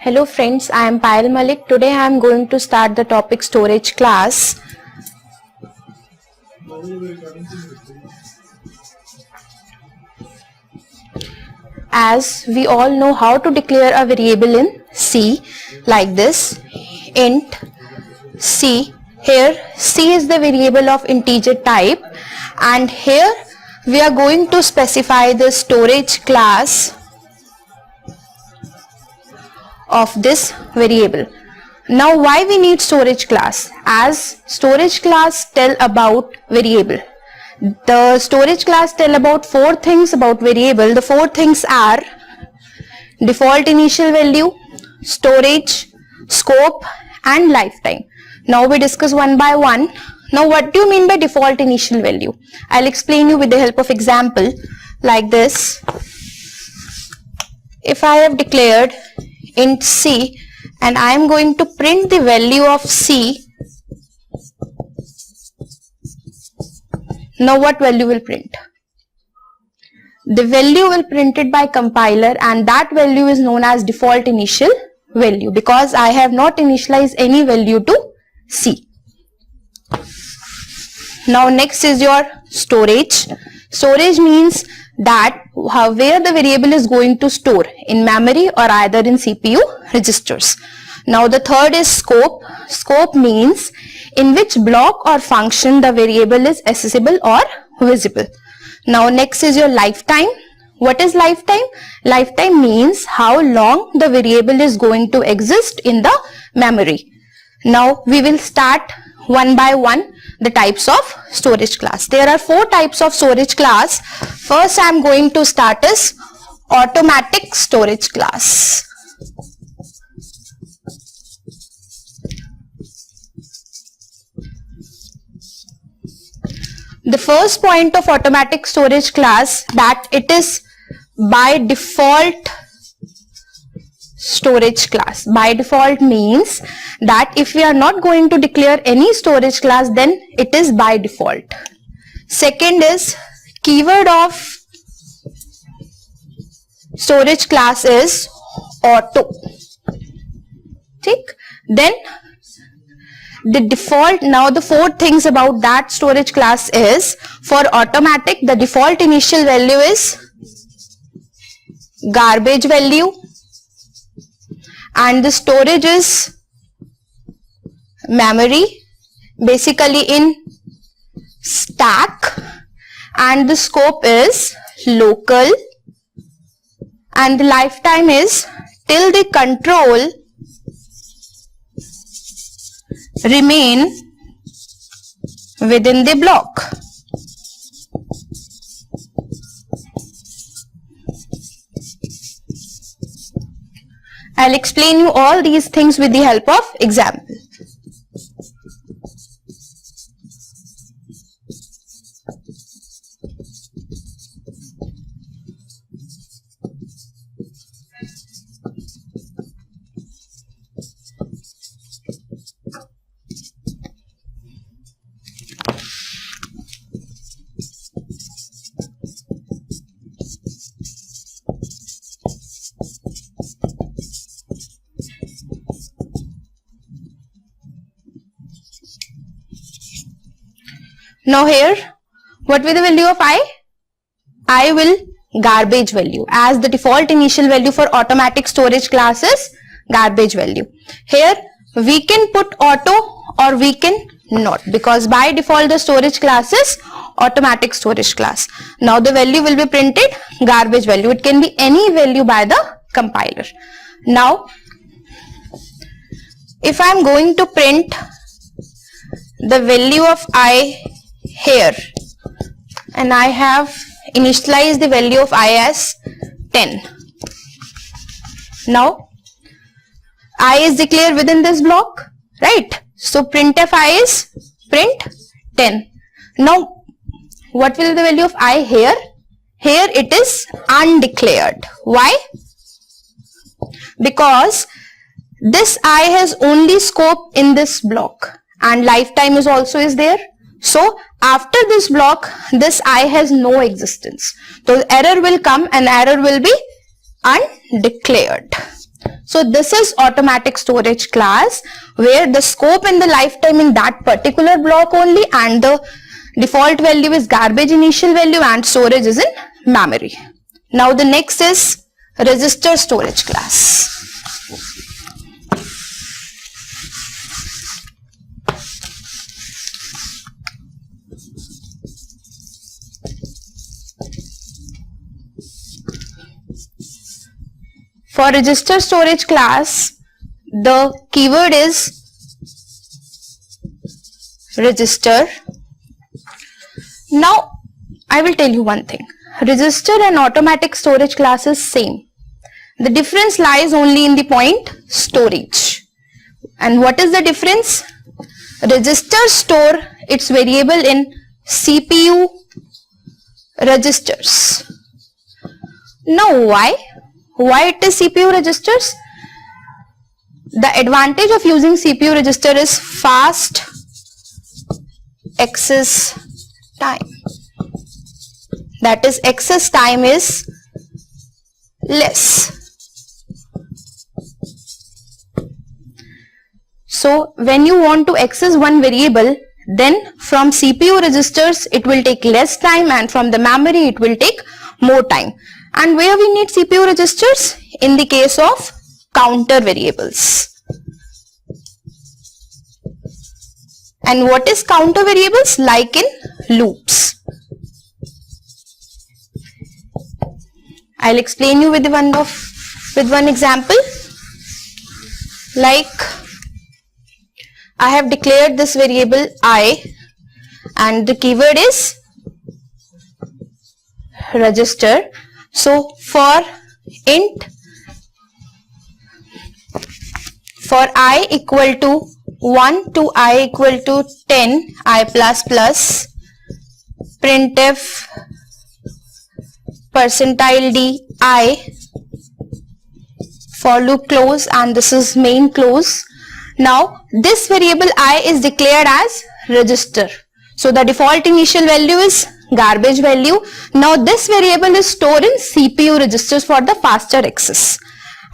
Hello friends, I am Payal Malik. Today I am going to start the topic storage class. As we all know how to declare a variable in C like this, int C. Here C is the variable of integer type, and here we are going to specify the storage class of this variable. Now why we need storage class? As storage class tell about variable. The storage class tell about four things about variable. The four things are default initial value, storage, scope and lifetime. Now we discuss one by one. Now what do you mean by default initial value? I'll explain you with the help of example like this. If I have declared int C and I am going to print the value of C, now what value will print? The value will printed by compiler, and that value is known as default initial value because I have not initialized any value to C. Now next is your storage. Storage means that where the variable is going to store, in memory or either in CPU registers. Now the third is scope. Scope means in which block or function the variable is accessible or visible. Now next is your lifetime. What is lifetime? Lifetime means how long the variable is going to exist in the memory. Now we will start one by one the types of storage class. There are four types of storage class. First I am going to start is automatic storage class. The first point of automatic storage class that it is by default storage class. By default means that if we are not going to declare any storage class, then it is by default. Second is keyword of storage class is auto. Then the default, now the four things about that storage class is, for automatic the default initial value is garbage value, and the storage is memory, basically in stack, and the scope is local, and the lifetime is till the control remain within the block. I'll explain you all these things with the help of example. Now here, what will the value of I? I will garbage value, as the default initial value for automatic storage class is garbage value. Here we can put auto or we can not, because by default the storage class is automatic storage class. Now the value will be printed garbage value. It can be any value by the compiler. Now if I am going to print the value of I here, and I have initialized the value of I as 10. Now I is declared within this block, right? So printf I is print 10. Now what will be the value of I here? Here it is undeclared. Why? Because this I has only scope in this block, and lifetime is also is there. So after this block, this I has no existence. So error will come and error will be undeclared. So this is automatic storage class where the scope and the lifetime in that particular block only, and the default value is garbage initial value and storage is in memory. Now the next is register storage class. For register storage class, the keyword is register. Now, I will tell you one thing. Register and automatic storage class is same. The difference lies only in the point storage. And what is the difference? Register store its variable in CPU registers. Now, why? Why it is CPU registers? The advantage of using CPU register is fast access time. That is, access time is less. So when you want to access one variable, then from CPU registers it will take less time, and from the memory it will take more time. And where we need CPU registers? In the case of counter variables. And what is counter variables? Like in loops. I'll explain you with one example. Like, I have declared this variable I, and the keyword is register. So for int, for I equal to 1 to I equal to 10, I plus plus, printf percentile d I, for loop close, and this is main close. Now this variable I is declared as register. So the default initial value is garbage value. Now this variable is stored in CPU registers for the faster access,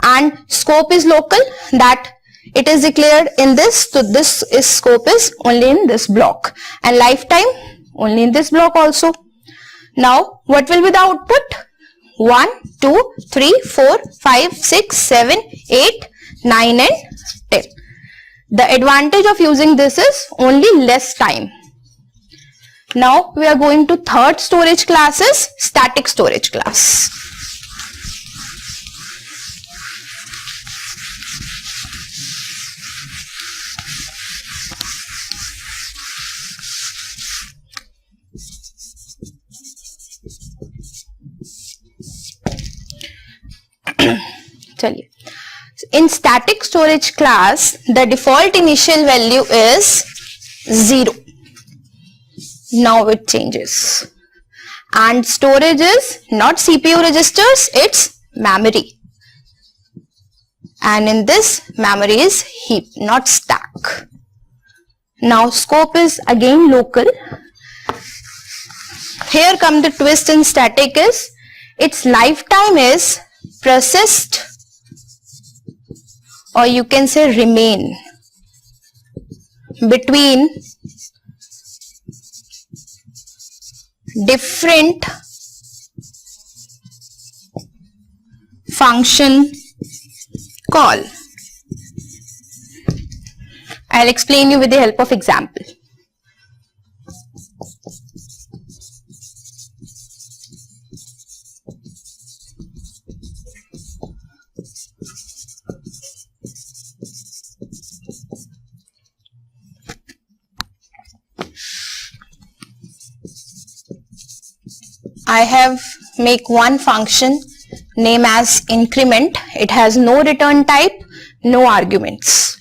and scope is local, that it is declared in this. So this is scope is only in this block, and lifetime only in this block also. Now what will be the output? 1, 2, 3, 4, 5, 6, 7, 8, 9 and 10. The advantage of using this is only less time. Now we are going to third storage class, is static storage class. In static storage class, the default initial value is 0. Now it changes, and storage is not CPU registers, it's memory, and in this memory is heap, not stack. Now scope is again local. Here come the twist in static is its lifetime is persist, or you can say remain, between different function call. I'll explain you with the help of example. I have make one function name as increment. It has no return type, no arguments.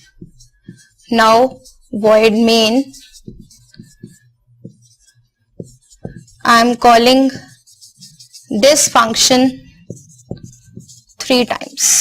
Now void main, I am calling this function 3 times.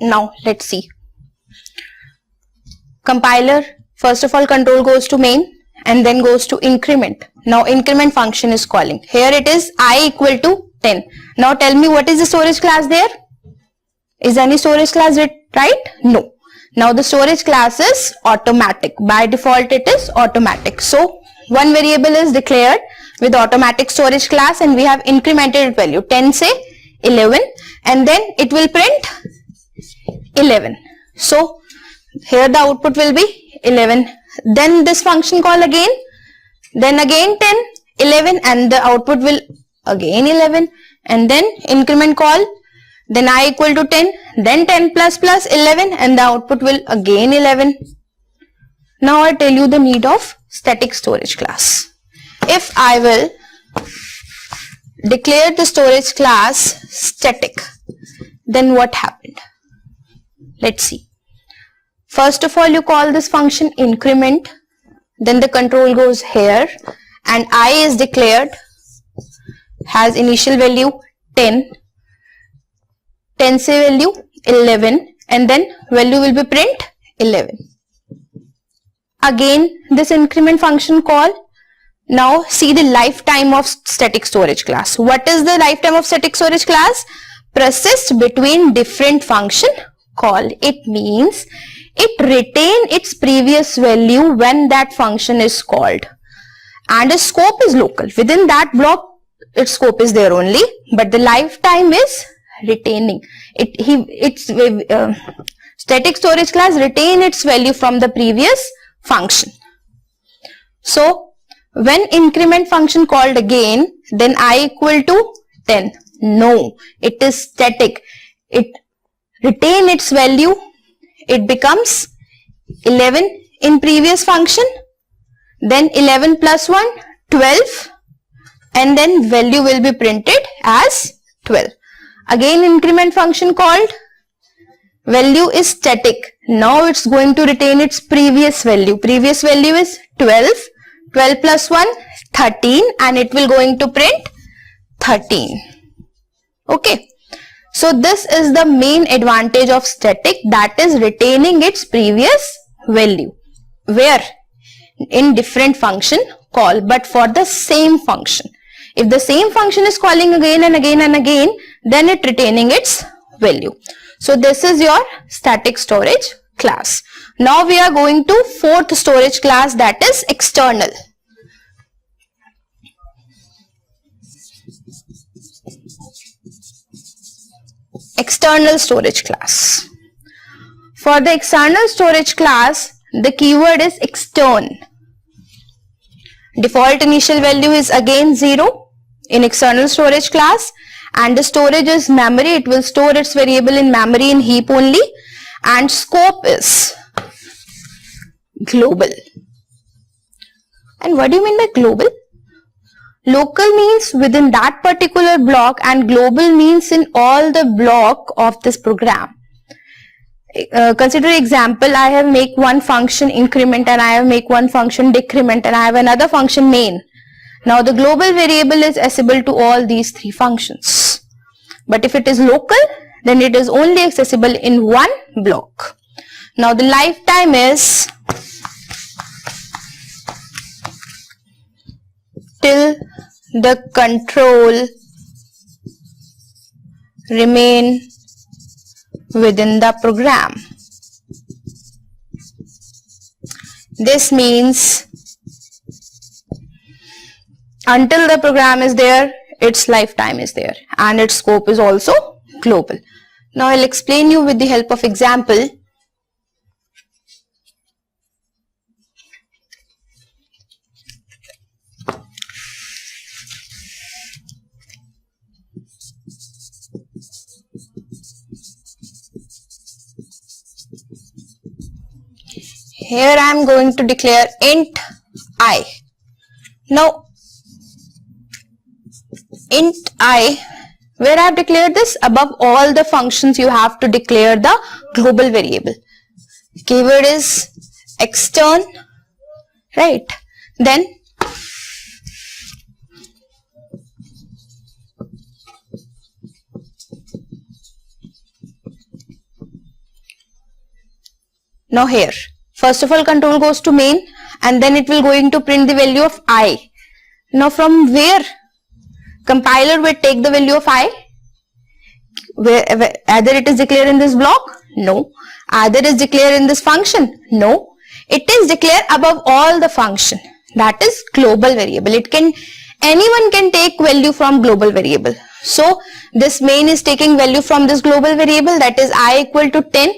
Now let's see. Compiler, first of all, control goes to main and then goes to increment. Now increment function is calling. Here it is I equal to 10. Now tell me, what is the storage class there? Is any storage class right? No. Now the storage class is automatic. By default it is automatic. So one variable is declared with automatic storage class and we have incremented value 10 say 11 and then it will print 11. So here the output will be 11. Then this function call again, then again 10, 11 and the output will again 11 and then increment call, then I equal to 10, then 10 plus 11 and the output will again 11. Now I tell you the need of static storage class. If I will declare the storage class static, then what happened? Let's see. First of all, you call this function increment, then the control goes here and I is declared, has initial value 10, 10 say value 11 and then value will be print 11. Again this increment function call. Now see the lifetime of static storage class. What is the lifetime of static storage class? Persist between different function call. It means it retain its previous value when that function is called and the scope is local. Within that block its scope is there only, but the lifetime is retaining. Static storage class retain its value from the previous function. So when increment function called again, then I equal to 10. No, it is static. It retain its value. It becomes 11 in previous function, then 11 plus 1, 12 and then value will be printed as 12. Again increment function called, value is static. Now it's going to retain its previous value. Previous value is 12, 12 plus 1, 13 and it will going to print 13. Okay. So this is the main advantage of static, that is retaining its previous value. Where? In different function call, but for the same function. If the same function is calling again and again and again, then it retaining its value. So this is your static storage class. Now we are going to fourth storage class, that is external. External storage class. For the external storage class, the keyword is extern. Default initial value is again 0 in external storage class and the storage is memory. It will store its variable in memory in heap only and scope is global. And what do you mean by global? Local means within that particular block and global means in all the block of this program. Consider example, I have make one function increment and I have make one function decrement and I have another function main. Now the global variable is accessible to all these three functions. But if it is local, then it is only accessible in one block. Now the lifetime is till the control remain within the program. This means until the program is there, its lifetime is there and its scope is also global. Now I'll explain you with the help of example. Here I am going to declare int I. Now int I, where I have declared this, above all the functions you have to declare the global variable. Keyword is extern, right? Then Now here, first of all, control goes to main, and then it will going to print the value of I. Now from where compiler will take the value of I? Where, either it is declared in this block? No. Either it is declared in this function? No. It is declared above all the function. That is global variable. Anyone can take value from global variable. So this main is taking value from this global variable, that is I equal to 10.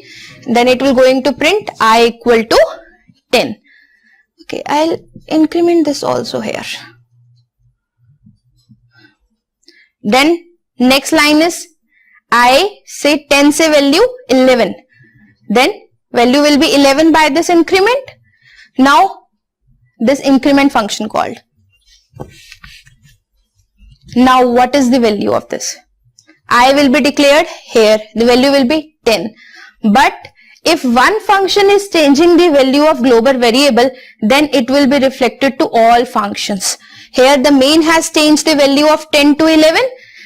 Then it will going to print I equal to 10. Okay, I'll increment this also here. Then next line is I say 10 say value 11. Then value will be 11 by this increment. Now this increment function called. Now what is the value of this? I will be declared here. The value will be 10. But if one function is changing the value of global variable, then it will be reflected to all functions. Here the main has changed the value of 10 to 11.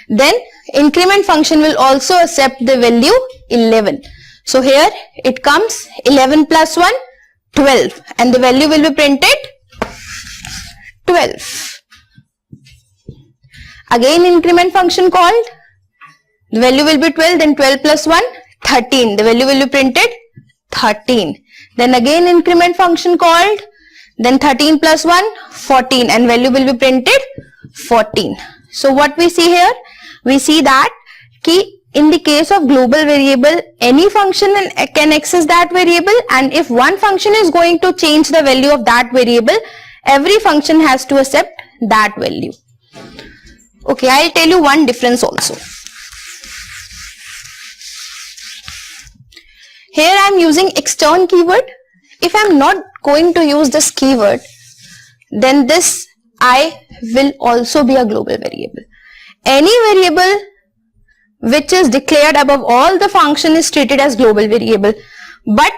Then increment function will also accept the value 11. So here it comes 11 plus 1, 12. And the value will be printed 12. Again increment function called. The value will be 12. Then 12 plus 1, 13. The value will be printed 13. Then again increment function called. Then 13 plus 1, 14. And value will be printed 14. So what we see here? We see that in the case of global variable, any function can access that variable, and if one function is going to change the value of that variable, every function has to accept that value. Okay, I'll tell you one difference also. Here I am using extern keyword. If I am not going to use this keyword, then this I will also be a global variable. Any variable which is declared above all the function is treated as global variable. But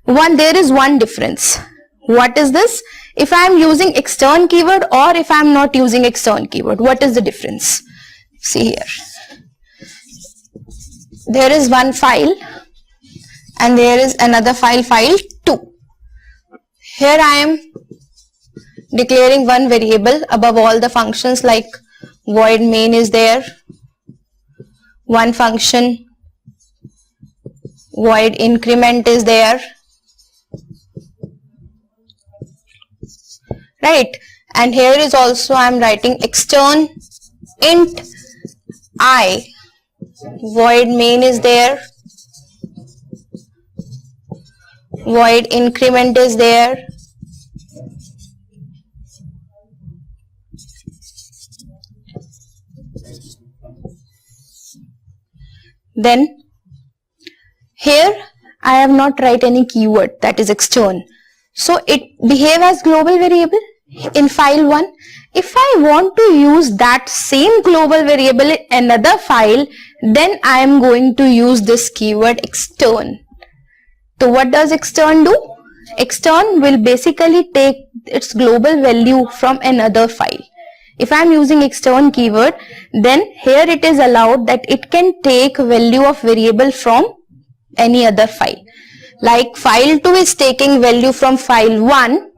there is one difference. What is this? If I am using extern keyword or if I am not using extern keyword, what is the difference? See here. There is one file and there is another file 2. Here I am declaring one variable above all the functions, like void main is there, one function void increment is there, right? And here is also I am writing extern int I, void main is there, void increment is there, then here I have not write any keyword, that is extern. So it behave as global variable in file 1. If I want to use that same global variable in another file, then I am going to use this keyword extern. So what does extern do? Extern will basically take its global value from another file. If I am using extern keyword, then here it is allowed that it can take value of variable from any other file. Like file 2 is taking value from file 1,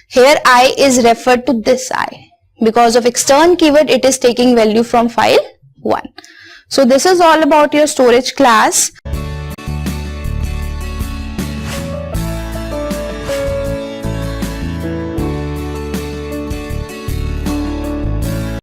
here I is referred to this I. Because of extern keyword, it is taking value from file 1. So this is all about your storage class.